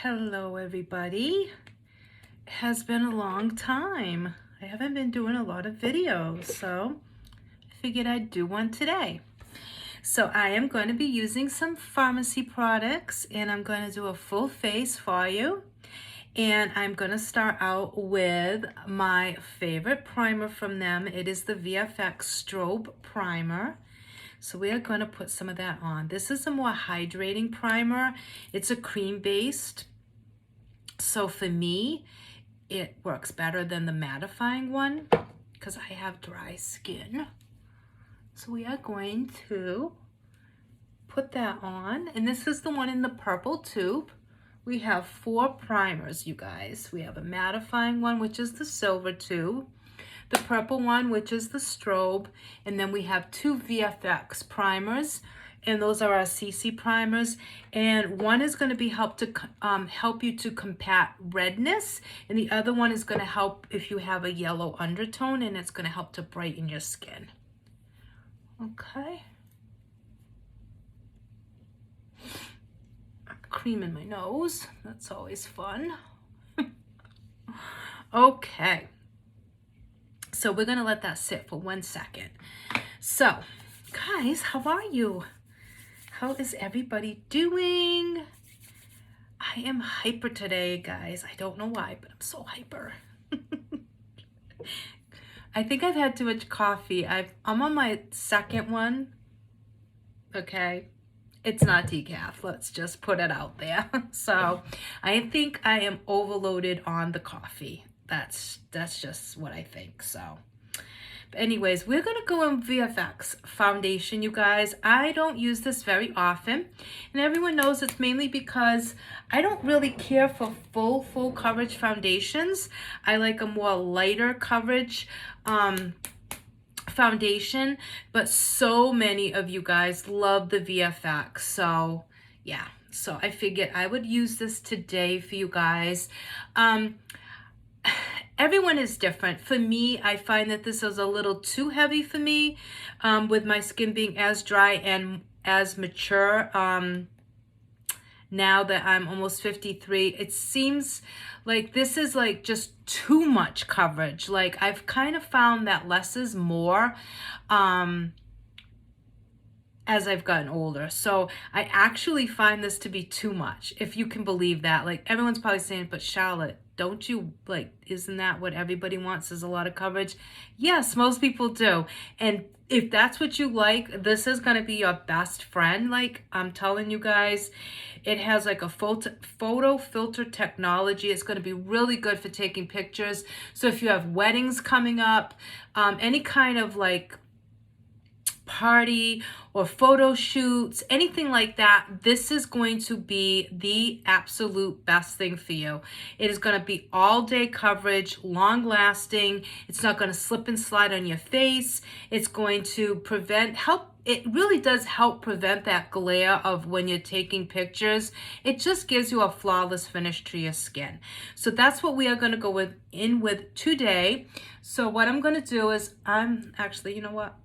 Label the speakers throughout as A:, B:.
A: Hello everybody. It has been a long time. I haven't been doing a lot of videos, so I figured I'd do one today. So I am going to be using some pharmacy products and I'm going to do a full face for you. And I'm going to start out with my favorite primer from them. It is the Vfx Strobe Primer. So we are going to put some of that on. This is a more hydrating primer. It's a cream-based. So for me, it works better than the mattifying one because I have dry skin. So we are going to put that on. And this is the one in the purple tube. We have 4 primers, you guys. We have a mattifying one, which is the silver tube, the purple one, which is the strobe, and then we have 2 VFX primers, and those are our CC primers. And one is going to be help you to combat redness, and the other one is going to help if you have a yellow undertone, and it's going to help to brighten your skin. Okay. Cream in my nose. That's always fun. Okay. So we're going to let that sit for 1 second. So, guys, how are you? How is everybody doing? I am hyper today, guys. I don't know why, but I'm so hyper. I think I've had too much coffee. I'm on my second one. Okay. It's not decaf. Let's just put it out there. So I think I am overloaded on the coffee. That's just what I think. So but anyways, we're going to go on Vfx Foundation, you guys. I don't use this very often. And everyone knows it's mainly because I don't really care for full coverage foundations. I like a more lighter coverage foundation, but so many of you guys love the VFX. So yeah, so I figured I would use this today for you guys. Everyone is different. For me, I find that this is a little too heavy for me, with my skin being as dry and as mature. Now that I'm almost 53, it seems like this is like just too much coverage. Like I've kind of found that less is more as I've gotten older. So I actually find this to be too much, if you can believe that. Like everyone's probably saying, but Charlotte, don't you like, isn't that what everybody wants, is a lot of coverage? Yes, most people do. And if that's what you like, this is going to be your best friend. Like I'm telling you guys, it has like a photo filter technology. It's going to be really good for taking pictures. So if you have weddings coming up, any kind of like party or photo shoots, anything like that, this is going to be the absolute best thing for you. It is going to be all day coverage, long lasting. It's not going to slip and slide on your face. It's going to it really does help prevent that glare of when you're taking pictures. It just gives you a flawless finish to your skin. So that's what we are going to go in with today. So what I'm going to do is actually, you know what?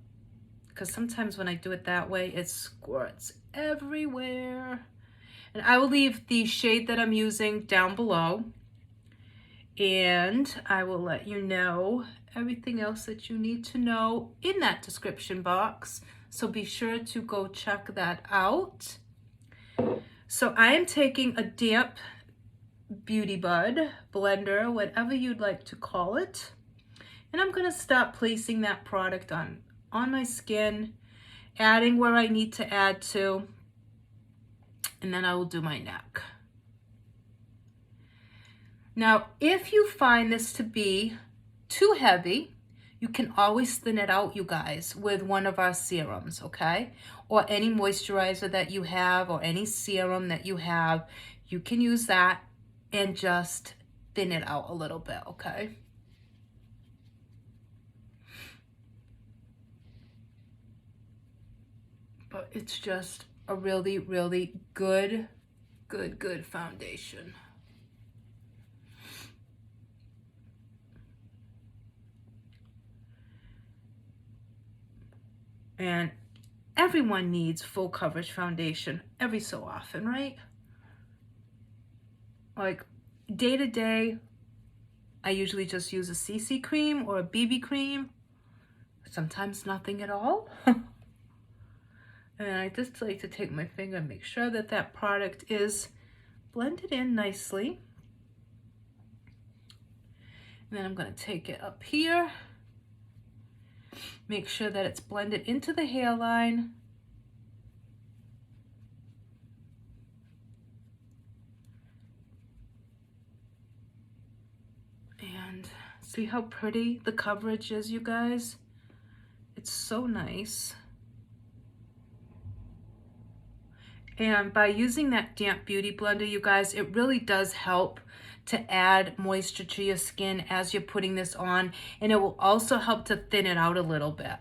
A: Because sometimes when I do it that way, it squirts everywhere. And I will leave the shade that I'm using down below. And I will let you know everything else that you need to know in that description box. So be sure to go check that out. So I am taking a damp beauty bud blender, whatever you'd like to call it. And I'm going to start placing that product on my skin, adding where I need to add to, and then I will do my neck. Now, if you find this to be too heavy, you can always thin it out, you guys, with one of our serums, okay? Or any moisturizer that you have, or any serum that you have, you can use that and just thin it out a little bit, okay? But it's just a really, really good foundation. And everyone needs full coverage foundation every so often, right? like day to day, I usually just use a CC cream or a BB cream, sometimes nothing at all. And I just like to take my finger and make sure that that product is blended in nicely. And then I'm going to take it up here, make sure that it's blended into the hairline. And see how pretty the coverage is, you guys? It's so nice. And by using that damp beauty blender, you guys, it really does help to add moisture to your skin as you're putting this on, and it will also help to thin it out a little bit.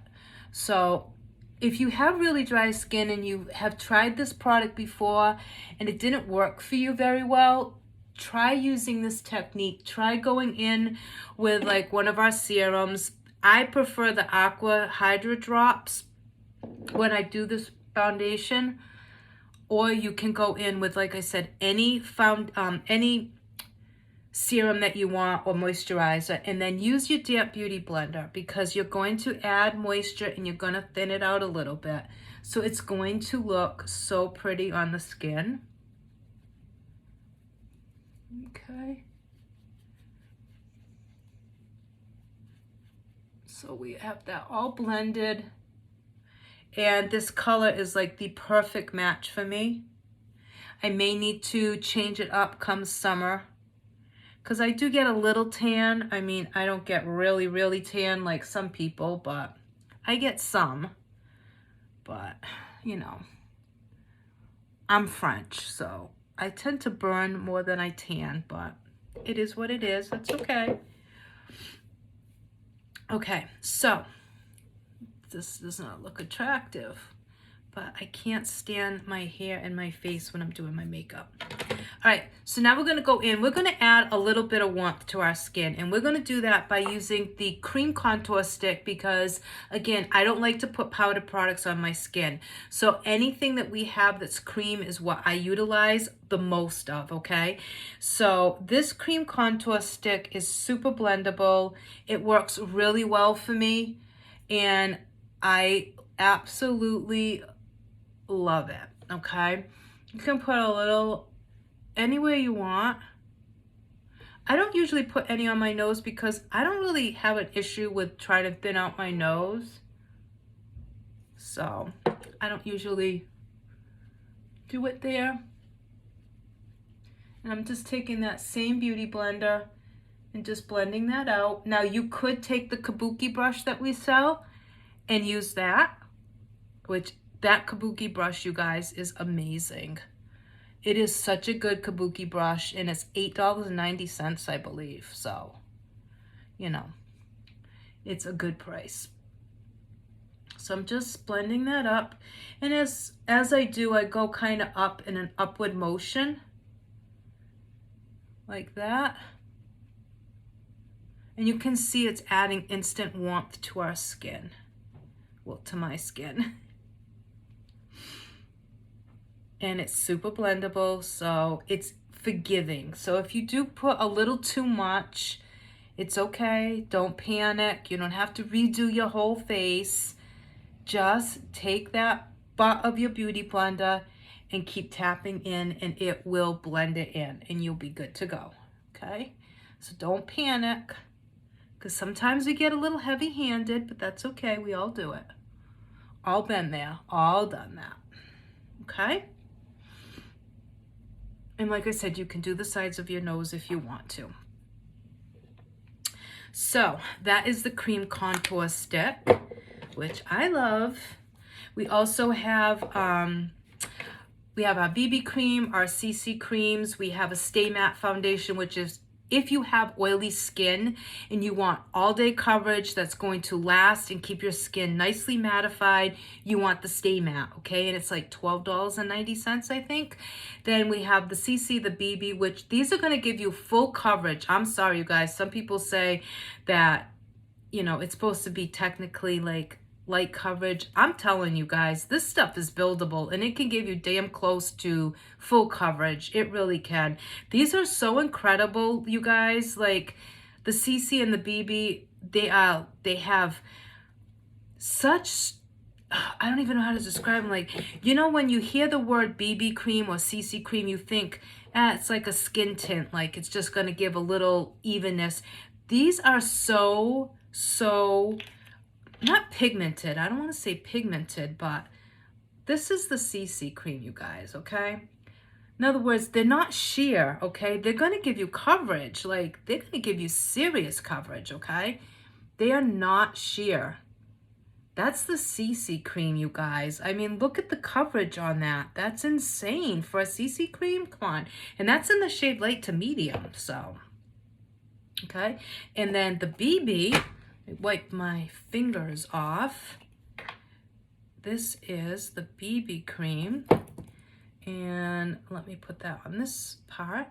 A: So if you have really dry skin and you have tried this product before and it didn't work for you very well, try using this technique. Try going in with like one of our serums. I prefer the Aqua Hydra Drops when I do this foundation, or you can go in with, like I said, any serum that you want or moisturizer, and then use your damp beauty blender, because you're going to add moisture and you're going to thin it out a little bit. So it's going to look so pretty on the skin. Okay. So we have that all blended. And this color is like the perfect match for me. I may need to change it up come summer, because I do get a little tan. I mean, I don't get really, really tan like some people, but I get some. But, you know, I'm French, so I tend to burn more than I tan, but it is what it is. That's okay. Okay, so this does not look attractive, but I can't stand my hair and my face when I'm doing my makeup. All right, so now we're gonna go in. We're gonna add a little bit of warmth to our skin, and we're gonna do that by using the cream contour stick, because again, I don't like to put powder products on my skin. So anything that we have that's cream is what I utilize the most of, okay? So this cream contour stick is super blendable. It works really well for me, and I absolutely love it, okay? You can put a little anywhere you want. I don't usually put any on my nose because I don't really have an issue with trying to thin out my nose. So I don't usually do it there. And I'm just taking that same beauty blender and just blending that out. Now you could take the kabuki brush that we sell and use that, which that kabuki brush, you guys, is amazing. It is such a good kabuki brush, and it's $8.90, I believe. So, you know, it's a good price. So I'm just blending that up. And as I do, I go kind of up in an upward motion, like that. And you can see it's adding instant warmth to our skin. Well, to my skin. And it's super blendable, so it's forgiving. So if you do put a little too much, it's okay. Don't panic. You don't have to redo your whole face. Just take that butt of your beauty blender and keep tapping in, and it will blend it in, and you'll be good to go, okay? So don't panic, because sometimes we get a little heavy-handed, but that's okay. We all do it. All been there, all done that, okay? And like I said, you can do the sides of your nose if you want to. So that is the cream contour stick, which I love. We also have our BB cream, our CC creams. We have a Stay Matte foundation, which is if you have oily skin and you want all day coverage that's going to last and keep your skin nicely mattified, you want the Stay Matte, okay? And it's like $12.90, I think. Then we have the CC, the BB, which these are gonna give you full coverage. I'm sorry, you guys. Some people say that, you know, it's supposed to be technically like light coverage. I'm telling you guys, this stuff is buildable and it can give you damn close to full coverage. It really can. These are so incredible, you guys. Like the CC and the BB, they have such, I don't even know how to describe them. Like, you know, when you hear the word BB cream or CC cream, you think, it's like a skin tint, like it's just going to give a little evenness. These are so not pigmented. I don't want to say pigmented, but this is the CC cream, you guys, okay? In other words, they're not sheer, okay? They're going to give you coverage. Like, they're going to give you serious coverage, okay? They are not sheer. That's the CC cream, you guys. I mean, look at the coverage on that. That's insane for a CC cream. Come on. And that's in the shade light to medium, so. Okay. And then the BB, wipe my fingers off. This is the BB cream. And let me put that on this part.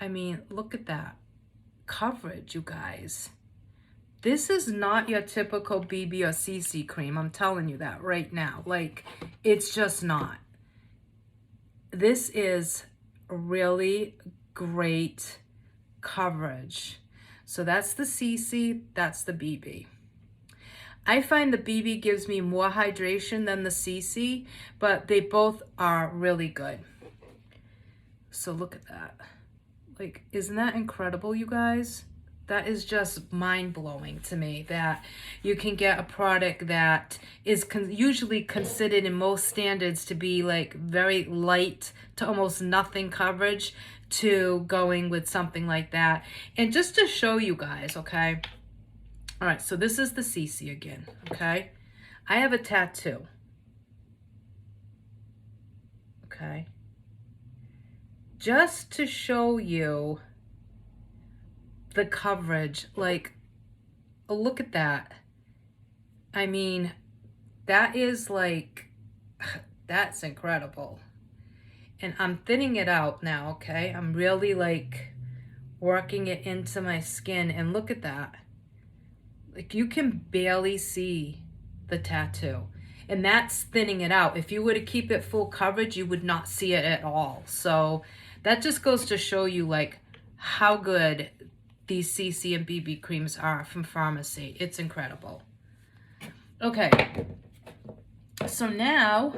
A: I mean, look at that coverage, you guys. This is not your typical BB or CC cream. I'm telling you that right now. Like, it's just not. This is really great coverage. So that's the CC, that's the BB. I find the BB gives me more hydration than the CC, but they both are really good. So look at that. Like, isn't that incredible, you guys? That is just mind-blowing to me that you can get a product that is usually considered in most standards to be like very light to almost nothing coverage to going with something like that. And just to show you guys, okay? All right, so this is the CC again, okay? I have a tattoo, okay? Just to show you the coverage, like, look at that. I mean, that is like, that's incredible. And I'm thinning it out now, okay? I'm really like working it into my skin, and look at that. Like, you can barely see the tattoo, and that's thinning it out. If you were to keep it full coverage, you would not see it at all. So that just goes to show you like how good these CC and BB creams are from pharmacy. It's incredible. Okay, so now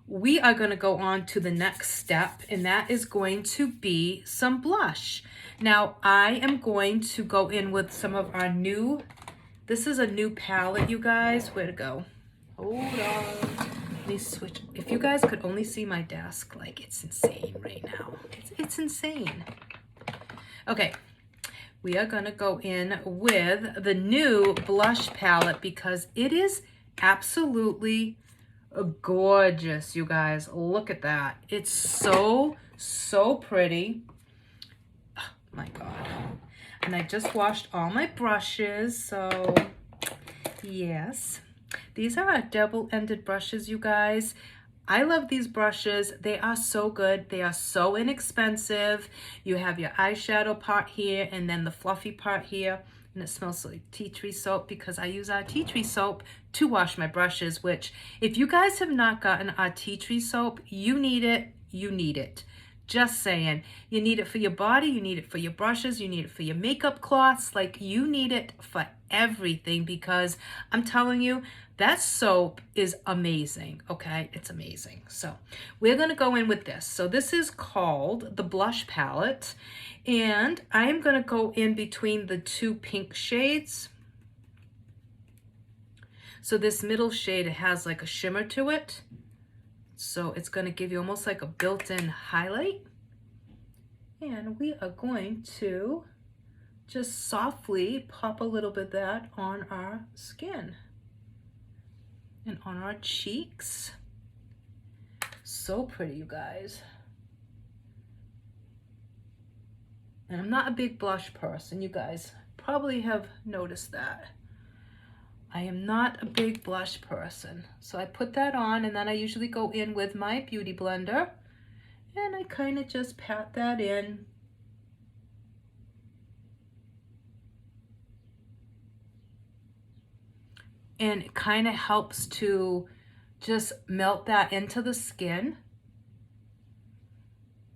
A: we are going to go on to the next step, and that is going to be some blush. Now I am going to go in with some of our new, this is a new palette, you guys. Where to go? Hold on. Let me switch. If you guys could only see my desk, like, it's insane right now. It's insane. Okay. We are going to go in with the new blush palette because it is absolutely gorgeous, you guys. Look at that. It's so pretty. Oh, my God. And I just washed all my brushes, so yes. These are our double-ended brushes, you guys. I love these brushes. They are so good. They are so inexpensive. You have your eyeshadow part here and then the fluffy part here. And it smells like tea tree soap because I use our tea tree soap to wash my brushes, which if you guys have not gotten our tea tree soap, you need it. You need it. Just saying. You need it for your body. You need it for your brushes. You need it for your makeup cloths. Like, you need it for everything because I'm telling you, that soap is amazing, okay? It's amazing. So we're going to go in with this. So this is called the blush palette, and I am going to go in between the two pink shades. So this middle shade has like a shimmer to it. So it's going to give you almost like a built-in highlight. And we are going to just softly pop a little bit of that on our skin. And on our cheeks. So pretty, you guys. And I'm not a big blush person, you guys probably have noticed that. I am not a big blush person. So I put that on, and then I usually go in with my beauty blender and I kind of just pat that in. and it kind of helps to just melt that into the skin.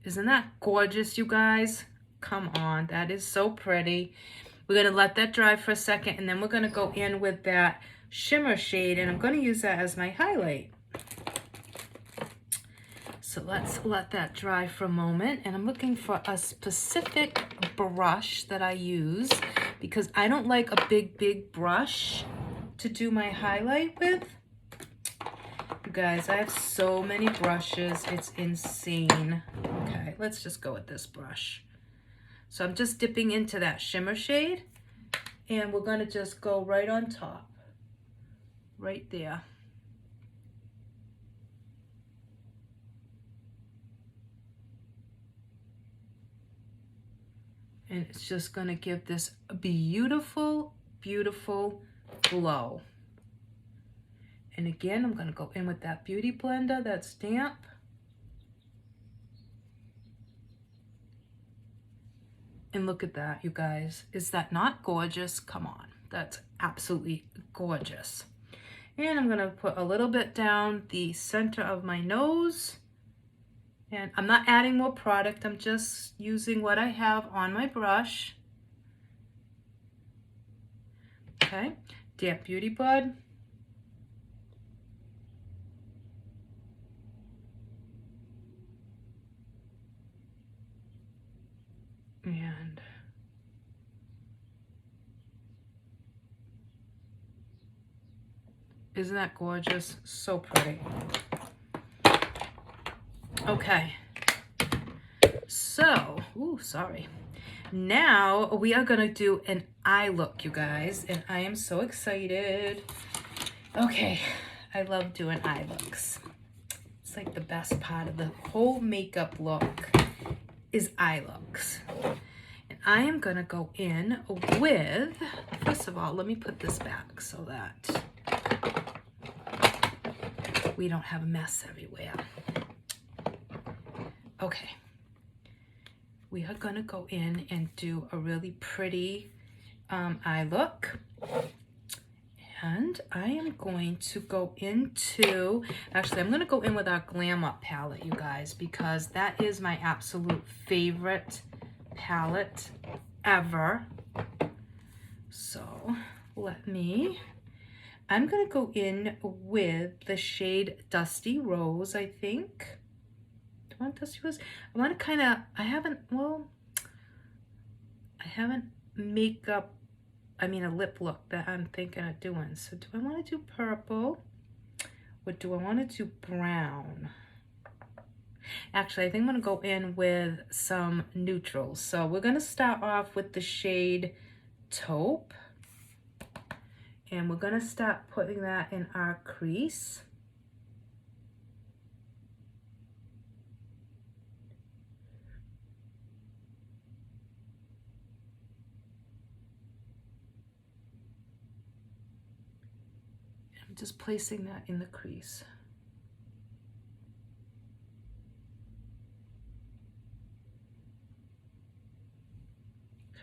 A: Isn't that gorgeous, you guys? Come on, that is so pretty. We're gonna let that dry for a second, and then we're gonna go in with that shimmer shade, and I'm gonna use that as my highlight. So let's let that dry for a moment, and I'm looking for a specific brush that I use because I don't like a big brush to do my highlight with. You guys, I have so many brushes, it's insane. Okay, let's just go with this brush. So I'm just dipping into that shimmer shade, and we're gonna just go right on top, right there. And it's just gonna give this a beautiful, beautiful glow. And again, I'm gonna go in with that Beauty Blender, that's damp. And look at that, you guys. Is that not gorgeous? Come on, that's absolutely gorgeous. And I'm gonna put a little bit down the center of my nose. And I'm not adding more product, I'm just using what I have on my brush. Okay, damp Beauty Bud. And isn't that gorgeous? So pretty. Okay, so, ooh, sorry. Now we are gonna do an eye look, you guys, and I am so excited. Okay, I love doing eye looks. It's like the best part of the whole makeup look is eye looks. And I am gonna go in with, first of all, let me put this back so that we don't have a mess everywhere. Okay, we are gonna go in and do a really pretty eye look. And I am going to go into, actually I'm gonna go in with our Glam Up palette, you guys, because that is my absolute favorite palette ever. So I'm gonna go in with the shade Dusty Rose, I think. Do I want Dusty Rose? I want to kind of, I haven't a lip look that I'm thinking of doing. So do I want to do purple or do I want to do brown? Actually, I think I'm going to go in with some neutrals. So we're going to start off with the shade Taupe. And we're going to start putting that in our crease. I'm just placing that in the crease.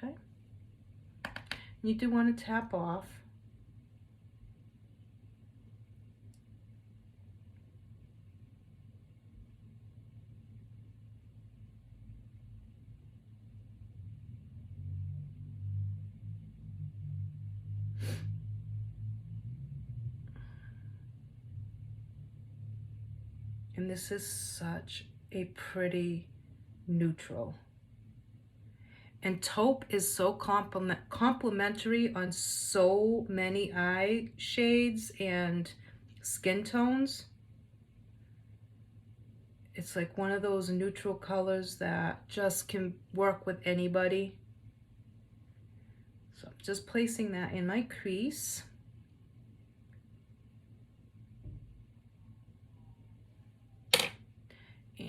A: Okay. You do want to tap off. And this is such a pretty neutral. And taupe is so complementary on so many eye shades and skin tones. It's like one of those neutral colors that just can work with anybody. So I'm just placing that in my crease.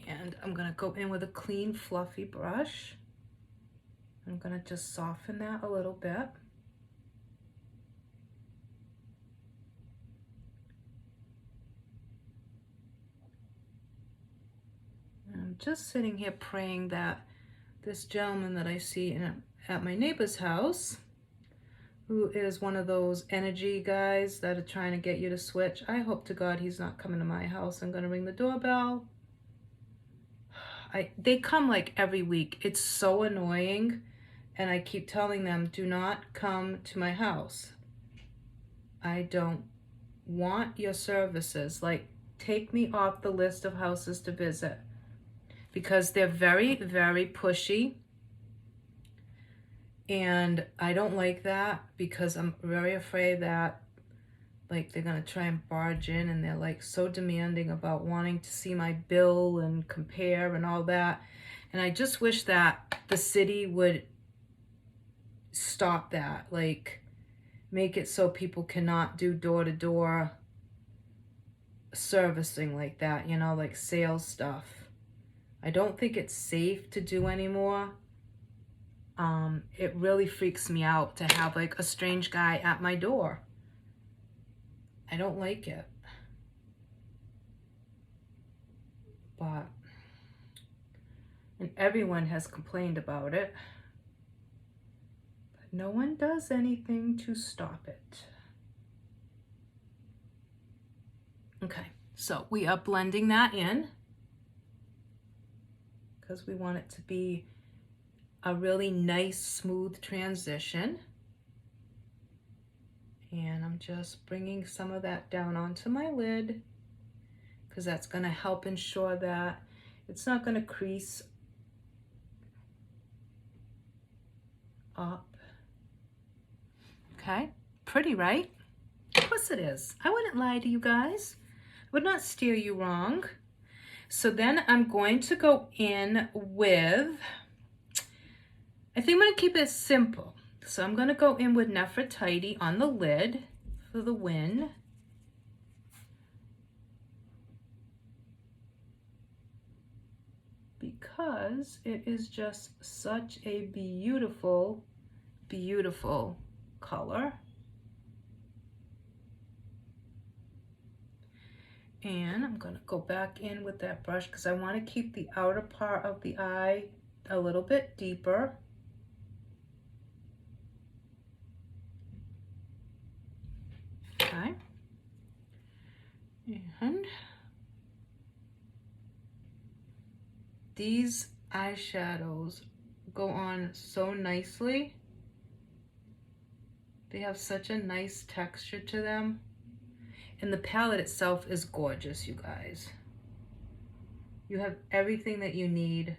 A: And I'm gonna go in with a clean, fluffy brush. I'm gonna just soften that a little bit. And I'm just sitting here praying that this gentleman that I see at my neighbor's house who is one of those energy guys that are trying to get you to switch. I hope to God he's not coming to my house. I'm going to ring the doorbell. They come like every week. It's so annoying. And I keep telling them, do not come to my house. I don't want your services. Like, take me off the list of houses to visit. Because they're very, very pushy. And I don't like that because I'm very afraid that like they're gonna try and barge in, and they're like so demanding about wanting to see my bill and compare and all that. And I just wish that the city would stop that, like make it so people cannot do door-to-door servicing like that, you know, like sales stuff. I don't think it's safe to do anymore. It really freaks me out to have like a strange guy at my door. I don't like it. But, and everyone has complained about it. But no one does anything to stop it. Okay, so we are blending that in because we want it to be a really nice, smooth transition. And I'm just bringing some of that down onto my lid because that's going to help ensure that it's not going to crease up. Okay, pretty, right? Of course it is. I wouldn't lie to you guys. I would not steer you wrong. So then I'm going to go in with, I think I'm going to keep it simple. So I'm going to go in with Nefertiti on the lid for the win. Because it is just such a beautiful, beautiful color. And I'm going to go back in with that brush because I want to keep the outer part of the eye a little bit deeper. Okay. And these eyeshadows go on so nicely. They have such a nice texture to them. And the palette itself is gorgeous, you guys. You have everything that you need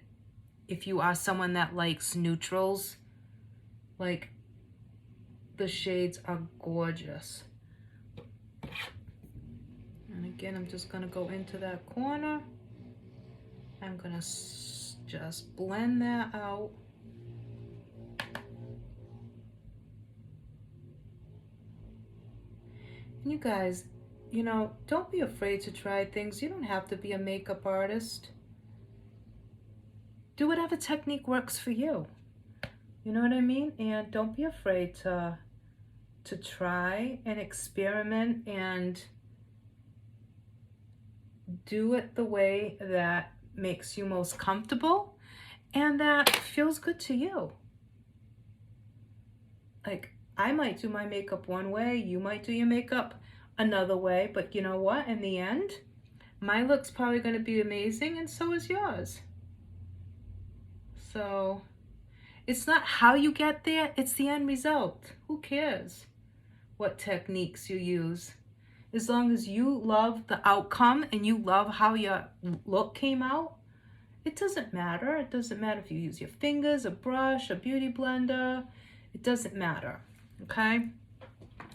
A: if you are someone that likes neutrals. Like, the shades are gorgeous. And again, I'm just going to go into that corner. I'm going to just blend that out. And you guys, you know, don't be afraid to try things. You don't have to be a makeup artist. Do whatever technique works for you. You know what I mean? And don't be afraid to try and experiment and do it the way that makes you most comfortable and that feels good to you. Like, I might do my makeup one way, you might do your makeup another way, but you know what? In the end, my look's probably going to be amazing and so is yours. So it's not how you get there, it's the end result. Who cares what techniques you use? As long as you love the outcome and you love how your look came out, it doesn't matter. It doesn't matter if you use your fingers, a brush, a beauty blender. It doesn't matter, okay?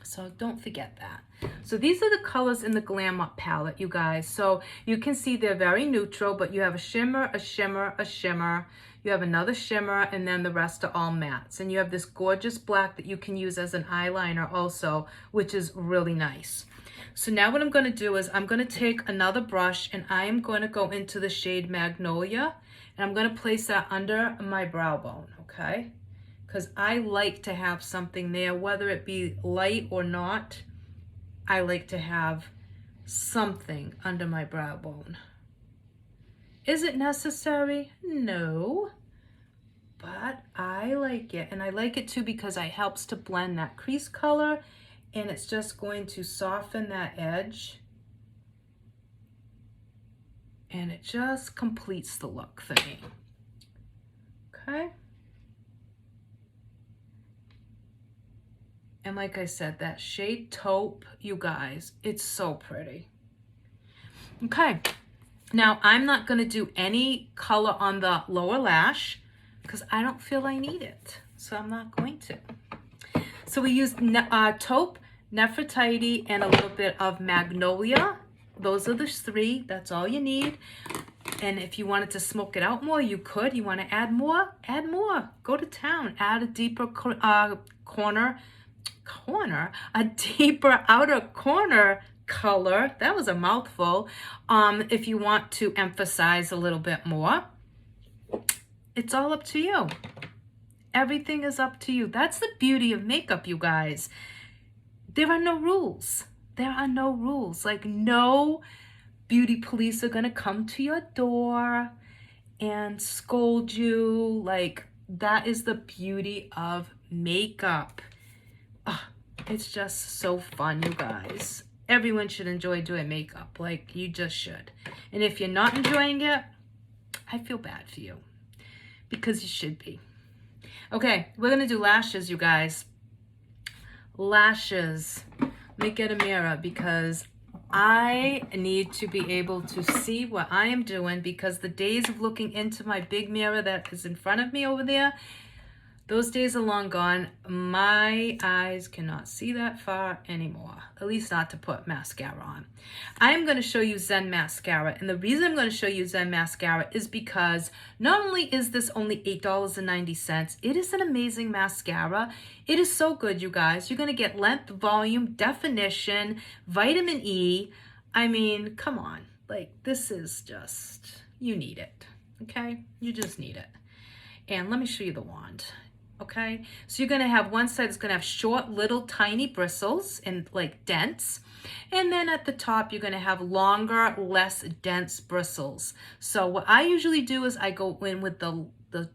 A: So don't forget that. So these are the colors in the Glam Up palette, you guys. So you can see they're very neutral, but you have a shimmer, a shimmer, a shimmer. You have another shimmer, and then the rest are all mattes. And you have this gorgeous black that you can use as an eyeliner also, which is really nice. So now what I'm going to do is I'm going to take another brush and I am going to go into the shade Magnolia, and I'm going to place that under my brow bone, okay? Because I like to have something there, whether it be light or not. I like to have something under my brow bone. Is it necessary? No. but I like it. And I like it too because it helps to blend that crease color, and it's just going to soften that edge. And it just completes the look for me. Okay. And like I said, that shade taupe, you guys, it's so pretty. Okay. Now, I'm not going to do any color on the lower lash because I don't feel I need it. So I'm not going to. So we used taupe, Nefertiti, and a little bit of Magnolia. Those are the three. That's all you need. And if you wanted to smoke it out more, you could. You want to add more? Add more. Go to town. Add a deeper a deeper outer corner color. That was a mouthful. If you want to emphasize a little bit more, it's all up to you. Everything is up to you. That's the beauty of makeup, you guys. There are no rules. There are no rules. Like, no beauty police are gonna come to your door and scold you. Like, that is the beauty of makeup. It's just so fun, you guys. Everyone should enjoy doing makeup. Like, you just should. And if you're not enjoying it, I feel bad for you because you should be. Okay, we're gonna do lashes, you guys. Lashes. Let me get a mirror because I need to be able to see what I am doing, because the days of looking into my big mirror that is in front of me over there, those days are long gone. My eyes cannot see that far anymore, at least not to put mascara on. I'm going to show you Zen Mascara, and the reason I'm going to show you Zen Mascara is because not only is this only $8.90, it is an amazing mascara. It is so good, you guys. You're going to get length, volume, definition, vitamin E. I mean, come on. Like, this is just, you need it, okay? You just need it. And let me show you the wand. Okay, so you're going to have one side that's going to have short, little, tiny bristles and like dense. And then at the top, you're going to have longer, less dense bristles. So what I usually do is I go in with the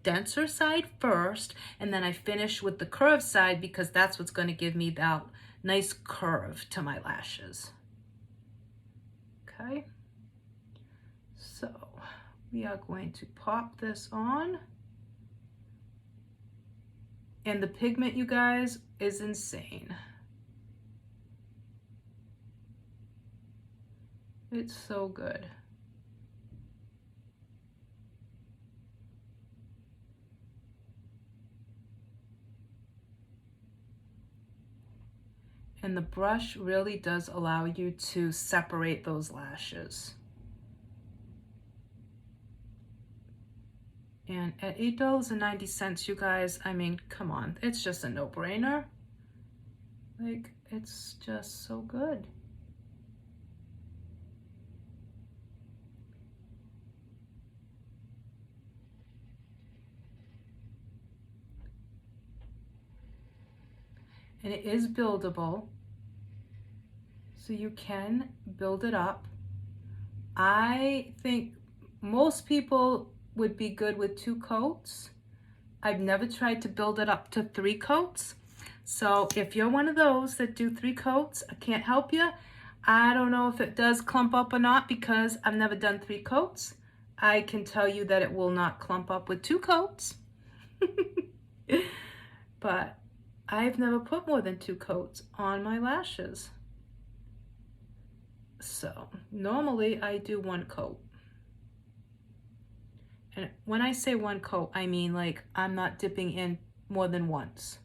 A: denser side first, and then I finish with the curved side because that's what's going to give me that nice curve to my lashes. Okay, so we are going to pop this on. And the pigment, you guys, is insane. It's so good. And the brush really does allow you to separate those lashes. And at $8.90, you guys, I mean, come on, it's just a no-brainer. Like, it's just so good. And it is buildable, so you can build it up. I think most people would be good with 2 coats. I've never tried to build it up to 3 coats. So if you're one of those that do 3 coats, I can't help you. I don't know if it does clump up or not because I've never done 3 coats. I can tell you that it will not clump up with 2 coats. But I've never put more than 2 coats on my lashes. So normally I do 1 coat. And when I say 1 coat, I mean like I'm not dipping in more than once.